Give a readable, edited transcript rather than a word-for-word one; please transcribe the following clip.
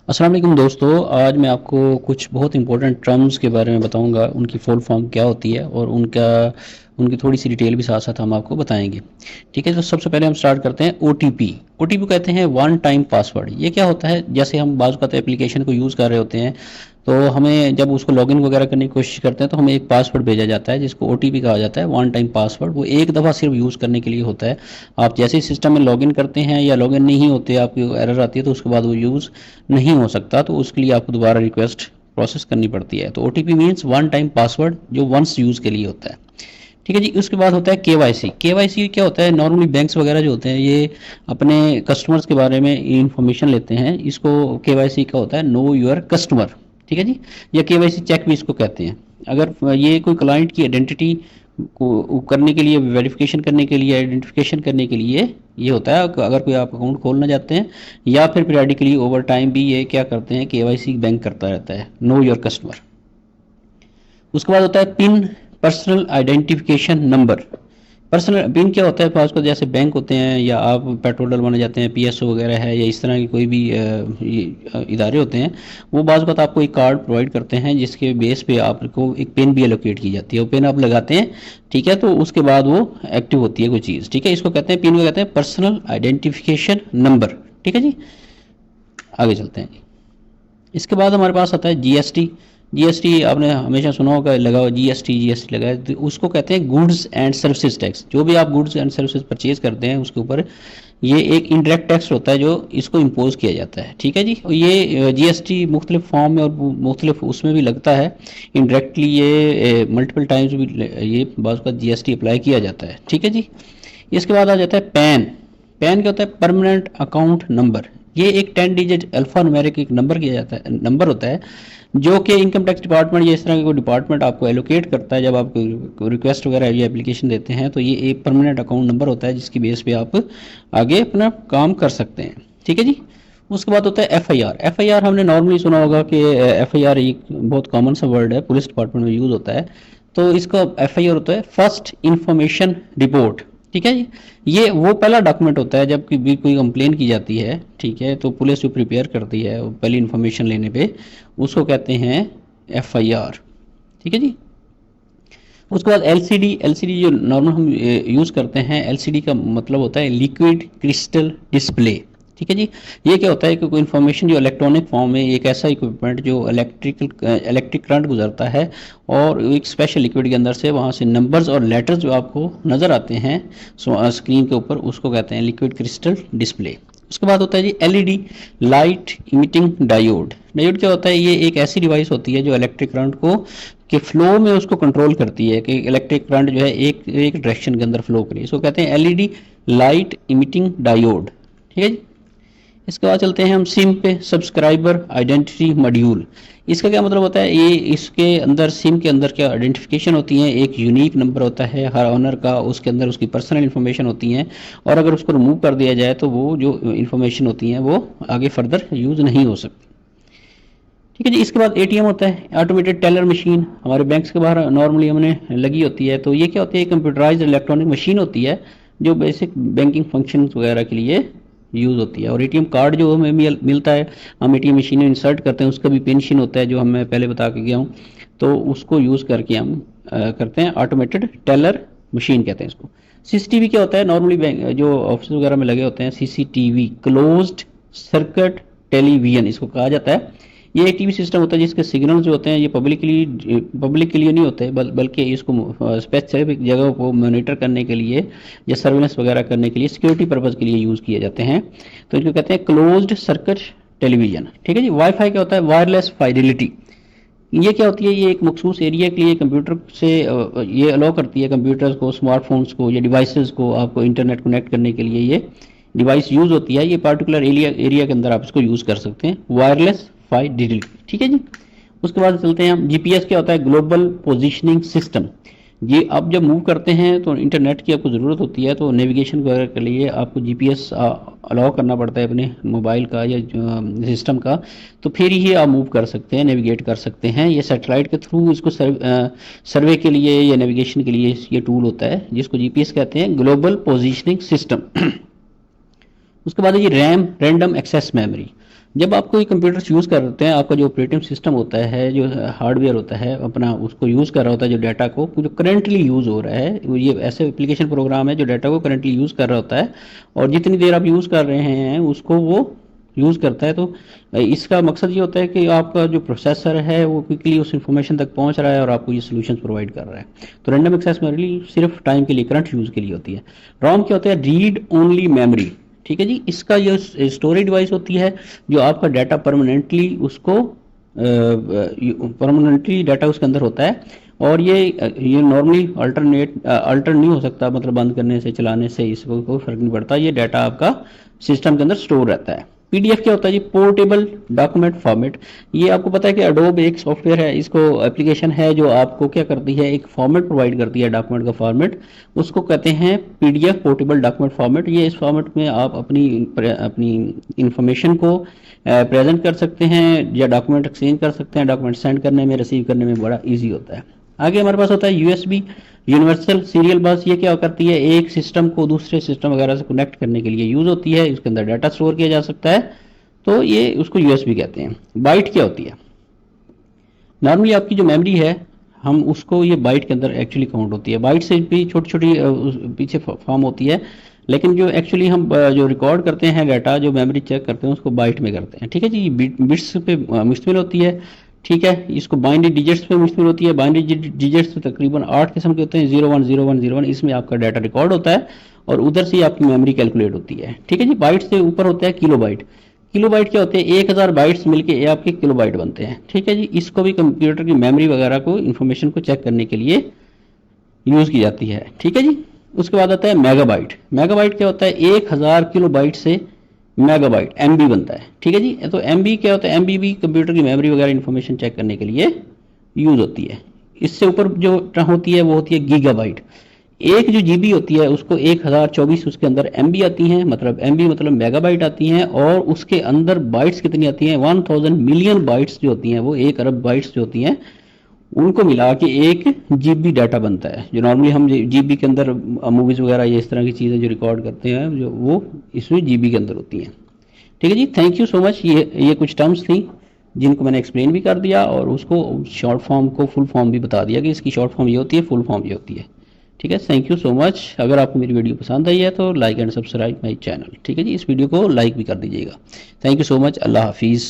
अस्सलाम वालेकुम दोस्तों, आज मैं आपको कुछ बहुत इंपॉर्टेंट टर्म्स के बारे में बताऊंगा। उनकी फुल फॉर्म क्या होती है और उनकी थोड़ी सी डिटेल भी साथ साथ हम आपको बताएंगे। ठीक है, तो सबसे पहले हम स्टार्ट करते हैं ओटीपी। ओटीपी कहते हैं वन टाइम पासवर्ड। ये क्या होता है, जैसे हम बाज़ का एप्लीकेशन को यूज़ कर रहे होते हैं तो हमें जब उसको लॉगिन वगैरह करने की कोशिश करते हैं तो हमें एक पासवर्ड भेजा जाता है जिसको ओटीपी कहा जाता है, वन टाइम पासवर्ड। वो एक दफ़ा सिर्फ यूज़ करने के लिए होता है। आप जैसे ही सिस्टम में लॉगिन करते हैं या लॉगिन नहीं होते, आपकी एरर आती है तो उसके बाद वो यूज़ नहीं हो सकता, तो उसके लिए आपको दोबारा रिक्वेस्ट प्रोसेस करनी पड़ती है। तो OTP means one time password जो वंस यूज़ के लिए होता है। ठीक है जी। उसके बाद होता है केवाईसी। केवाईसी क्या होता है, नॉर्मली बैंक्स वगैरह जो होते हैं ये अपने कस्टमर्स के बारे में इंफॉर्मेशन लेते हैं। इसको केवाईसी का होता है नो योर कस्टमर। ठीक है जी, या केवाईसी चेक भी इसको कहते हैं। अगर ये कोई क्लाइंट की आइडेंटिटी को करने के लिए, वेरिफिकेशन करने के लिए, आइडेंटिफिकेशन करने के लिए ये होता है। अगर कोई आप अकाउंट खोलना चाहते हैं या फिर पीरियडिकली ओवर टाइम भी ये क्या करते हैं, केवाईसी बैंक करता रहता है, नो योर कस्टमर। उसके बाद होता है pin, personal identification number. Personal pin क्या होता है, पास को जैसे बैंक होते हैं या आप पेट्रोल डलवाने जाते हैं, पीएसओ वगैरह है, या इस तरह की कोई भी इदारे होते हैं, वो बाज़ बात आपको एक कार्ड प्रोवाइड करते हैं जिसके बेस पे आपको एक पिन भी एलोकेट की जाती है। वो पिन आप लगाते हैं, ठीक है, तो उसके बाद वो एक्टिव होती है कोई चीज़। ठीक है, इसको कहते हैं पिन को कहते हैं पर्सनल आइडेंटिफिकेशन नंबर। ठीक है जी, आगे चलते हैं। इसके बाद हमारे पास आता है जीएसटी। जीएसटी आपने हमेशा सुना होगा, लगा हुआ जीएसटी, जीएसटी लगा है, तो उसको कहते हैं गुड्स एंड सर्विसेज टैक्स। जो भी आप गुड्स एंड सर्विसेज परचेज करते हैं उसके ऊपर ये एक इनडायरेक्ट टैक्स होता है जो इसको इम्पोज किया जाता है। ठीक है जी, ये जीएसटी मुख्तलिफ फॉर्म में और मुख्तलिफ उसमें भी लगता है। इनडायरेक्टली ये मल्टीपल टाइम्स भी ये बाज़ का जीएसटी अप्लाई किया जाता है। ठीक है जी। इसके बाद आ जाता है पैन। पैन क्या होता है, परमानेंट अकाउंट नंबर। ये एक 10 डिजिट अल्फा न्यूमेरिक एक नंबर किया जाता है, नंबर होता है जो कि इनकम टैक्स डिपार्टमेंट या इस तरह के कोई डिपार्टमेंट आपको एलोकेट करता है। जब आप रिक्वेस्ट वगैरह या एप्लीकेशन देते हैं तो ये एक परमानेंट अकाउंट नंबर होता है जिसकी बेस पे आप आगे अपना काम कर सकते हैं। ठीक है जी। उसके बाद होता है एफआईआर। एफआईआर हमने नॉर्मली सुना होगा कि एफआईआर एक बहुत कॉमन सा वर्ड है, पुलिस डिपार्टमेंट में यूज़ होता है। तो इसका एफआईआर होता है फर्स्ट इंफॉर्मेशन रिपोर्ट। ठीक है जी, ये वो पहला डॉक्यूमेंट होता है जब भी कोई कंप्लेन की जाती है। ठीक है, तो पुलिस जो प्रिपेयर करती है पहली इन्फॉर्मेशन लेने पे, उसको कहते हैं एफआईआर। ठीक है जी। उसके बाद एलसीडी। एलसीडी जो नॉर्मल हम यूज़ करते हैं, एलसीडी का मतलब होता है लिक्विड क्रिस्टल डिस्प्ले। ठीक है जी। ये क्या होता है कि कोई इन्फॉर्मेशन जो इलेक्ट्रॉनिक फॉर्म में, एक ऐसा इक्विपमेंट जो इलेक्ट्रिक करंट गुजरता है और एक स्पेशल लिक्विड के अंदर से वहाँ से नंबर्स और लेटर्स जो आपको नज़र आते हैं स्क्रीन के ऊपर, उसको कहते हैं लिक्विड क्रिस्टल डिस्प्ले। उसके बाद होता है जी LED, light emitting diode. Diode क्या होता है, ये एक ऐसी डिवाइस होती है जो इलेक्ट्रिक करंट को के फ्लो में उसको कंट्रोल करती है कि इलेक्ट्रिक करंट जो है एक एक डायरेक्शन के अंदर फ्लो करे। इसको कहते हैं एलईडी, लाइट इमिटिंग डायोड। ठीक है जी। इसके बाद चलते हैं हम सिम पे, सब्सक्राइबर आइडेंटिटी मॉड्यूल। इसका क्या मतलब होता है, ये इसके अंदर सिम के अंदर क्या आइडेंटिफिकेशन होती है, एक यूनिक नंबर होता है हर ऑनर का, उसके अंदर उसकी पर्सनल इन्फॉर्मेशन होती हैं, और अगर उसको रिमूव कर दिया जाए तो वो जो इन्फॉर्मेशन होती हैं वो आगे फर्दर यूज़ नहीं हो सकती। ठीक है जी। इसके बाद एटीएम होता है, ऑटोमेटेड टेलर मशीन। हमारे बैंक्स के बाहर नॉर्मली हमने लगी होती है। तो ये क्या होती है, कंप्यूटराइज्ड इलेक्ट्रॉनिक मशीन होती है जो बेसिक बैंकिंग फंक्शन वगैरह के लिए यूज़ होती है। और एटीएम कार्ड जो हमें मिलता है, हम एटीएम मशीन में इंसर्ट करते हैं, उसका भी पेंशन होता है जो मैं पहले बता के गया हूँ। तो उसको यूज़ करके हम करते हैं, ऑटोमेटेड टेलर मशीन कहते हैं इसको। सीसीटीवी क्या होता है, नॉर्मली बैंक जो ऑफिस वगैरह में लगे होते हैं, सीसीटीवी क्लोज्ड सर्किट टेलीविजन इसको कहा जाता है। ये एक टीवी सिस्टम होता है जिसके सिग्नल जो होते हैं ये पब्लिक के लिए नहीं होते, बल्कि इसको स्पेसिफिक जगह को मॉनिटर करने के लिए या सर्वेलेंस वगैरह करने के लिए, सिक्योरिटी पर्पज़ के लिए यूज़ किए जाते हैं। तो इनको कहते हैं क्लोज्ड सर्किट टेलीविजन। ठीक है जी। वाईफाई क्या होता है, वायरलेस फाइडेलिटी। ये क्या होती है, ये एक मखसूस एरिया के लिए कंप्यूटर से ये अलाउ करती है कंप्यूटर्स को, स्मार्टफोन्स को या डिवाइसेस को आपको इंटरनेट कनेक्ट करने के लिए ये डिवाइस यूज़ होती है। ये पार्टिकुलर एरिया के अंदर आप इसको यूज़ कर सकते हैं, वायरलेस फाइडेलिटी। ठीक है जी। उसके बाद चलते हैं हम, जीपीएस क्या होता है, ग्लोबल पोजीशनिंग सिस्टम। ये आप जब मूव करते हैं तो इंटरनेट की आपको ज़रूरत होती है, तो नेविगेशन वगैरह के लिए आपको जीपीएस अलाउ करना पड़ता है अपने मोबाइल का या सिस्टम का, तो फिर ही आप मूव कर सकते हैं, नेविगेट कर सकते हैं। ये सैटेलाइट के थ्रू इसको सर्वे के लिए या नेविगेशन के लिए ये टूल होता है जिसको जीपीएस कहते हैं, ग्लोबल पोजीशनिंग सिस्टम। उसके बाद ये रैम, रैंडम एक्सेस मेमोरी। जब आप कोई कंप्यूटर्स यूज़ करते हैं, आपका जो ऑपरेटिंग सिस्टम होता है, जो हार्डवेयर होता है अपना, उसको यूज़ कर रहा होता है, जो डाटा को जो करंटली यूज़ हो रहा है, वो ये ऐसे एप्लीकेशन प्रोग्राम है जो डाटा को करंटली यूज़ कर रहा होता है, और जितनी देर आप यूज़ कर रहे हैं उसको वो यूज़ करता है। तो इसका मकसद ये होता है कि आपका जो प्रोसेसर है वो क्विकली उस इन्फॉर्मेशन तक पहुंच रहा है और आपको ये सोल्यूशन प्रोवाइड कर रहा है। तो रैंडम एक्सेस मेमोरी सिर्फ टाइम के लिए, करंट यूज़ के लिए होती है। रोम क्या होता है? Read only memory. ठीक है जी, इसका जो स्टोरेज डिवाइस होती है जो आपका डाटा परमानेंटली उसको परमानेंटली डाटा उसके अंदर होता है, और ये नॉर्मली अल्टर नहीं हो सकता, मतलब बंद करने से, चलाने से इसको कोई फर्क नहीं पड़ता, ये डाटा आपका सिस्टम के अंदर स्टोर रहता है। पीडीएफ क्या होता है जी? Portable document format. ये आपको पता है कि अडोब एक सॉफ्टवेयर है, इसको एप्लीकेशन है जो आपको क्या करती है, एक फॉर्मेट प्रोवाइड करती है डॉक्यूमेंट का फॉर्मेट, उसको कहते हैं पीडीएफ, पोर्टेबल डॉक्यूमेंट फॉर्मेट। ये इस फॉर्मेट में आप अपनी इंफॉर्मेशन को प्रेजेंट कर सकते हैं या डॉक्यूमेंट एक्सचेंज कर सकते हैं, डॉक्यूमेंट सेंड करने में, रिसीव करने में बड़ा ईजी होता है। आगे हमारे पास होता है यूएसबी, यूनिवर्सल सीरियल बस। ये क्या करती है? एक सिस्टम को दूसरे सिस्टम वगैरह से कनेक्ट करने के लिए यूज होती है, इसके अंदर डाटा स्टोर किया जा सकता है, तो ये उसको यूएसबी कहते हैं। बाइट क्या होती है? नॉर्मली आपकी जो मेमोरी है, हम उसको, ये बाइट के अंदर एक्चुअली काउंट होती है। बाइट से भी छोटी छोटी पीछे फॉर्म होती है, लेकिन जो एक्चुअली हम जो रिकॉर्ड करते हैं डाटा, जो मेमोरी चेक करते हैं, उसको बाइट में करते हैं। ठीक है जी, बिट्स पे मुश्तमिल होती है। ठीक है, इसको बाइनरी डिजिट्स पे मुश्तमिल होती है। बाइनरी डिजिट्स तो तकरीबन 8 किस्म के होते हैं, 010101, इसमें आपका डाटा रिकॉर्ड होता है और उधर से ही आपकी मेमोरी कैलकुलेट होती है। ठीक है जी, बाइट से ऊपर होता है किलो बाइट। किलो बाइट क्या होते हैं? 1000 बाइट्स मिलके आपके किलो बाइट बनते हैं। ठीक है जी, इसको भी कंप्यूटर की मेमोरी वगैरह को, इन्फॉर्मेशन को चेक करने के लिए यूज की जाती है। ठीक है जी, उसके बाद आता है मेगाबाइट। मेगाबाइट क्या होता है? 1000 किलो बाइट से मेगाबाइट, एमबी बनता है। ठीक है जी, तो एमबी क्या होता है? एमबी भी कंप्यूटर की मेमोरी वगैरह इन्फॉर्मेशन चेक करने के लिए यूज होती है। इससे ऊपर जो होती है वो होती है गीगाबाइट। एक जो जीबी होती है उसको 1024 उसके अंदर एमबी आती हैं, मतलब एमबी मतलब मेगाबाइट आती हैं, और उसके अंदर बाइट्स कितनी आती हैं? 1000 मिलियन बाइट्स जो होती हैं, वो 1 अरब बाइट्स जो होती हैं, उनको मिला के 1 जीबी डाटा बनता है। जो नॉर्मली हम जीबी के अंदर मूवीज़ वगैरह ये इस तरह की चीज़ें जो रिकॉर्ड करते हैं, जो वो इसमें जीबी के अंदर होती हैं। ठीक है जी, थैंक यू सो मच। ये कुछ टर्म्स थी जिनको मैंने एक्सप्लेन भी कर दिया, और उसको शॉर्ट फॉर्म को फुल फॉर्म भी बता दिया कि इसकी शॉर्ट फॉर्म ये होती है, फुल फॉर्म ये होती है। ठीक है, थैंक यू सो मच। अगर आपको मेरी वीडियो पसंद आई है तो like and subscribe my channel. ठीक है जी, इस वीडियो को लाइक भी कर दीजिएगा। Thank you so much. अल्लाह हाफिज़।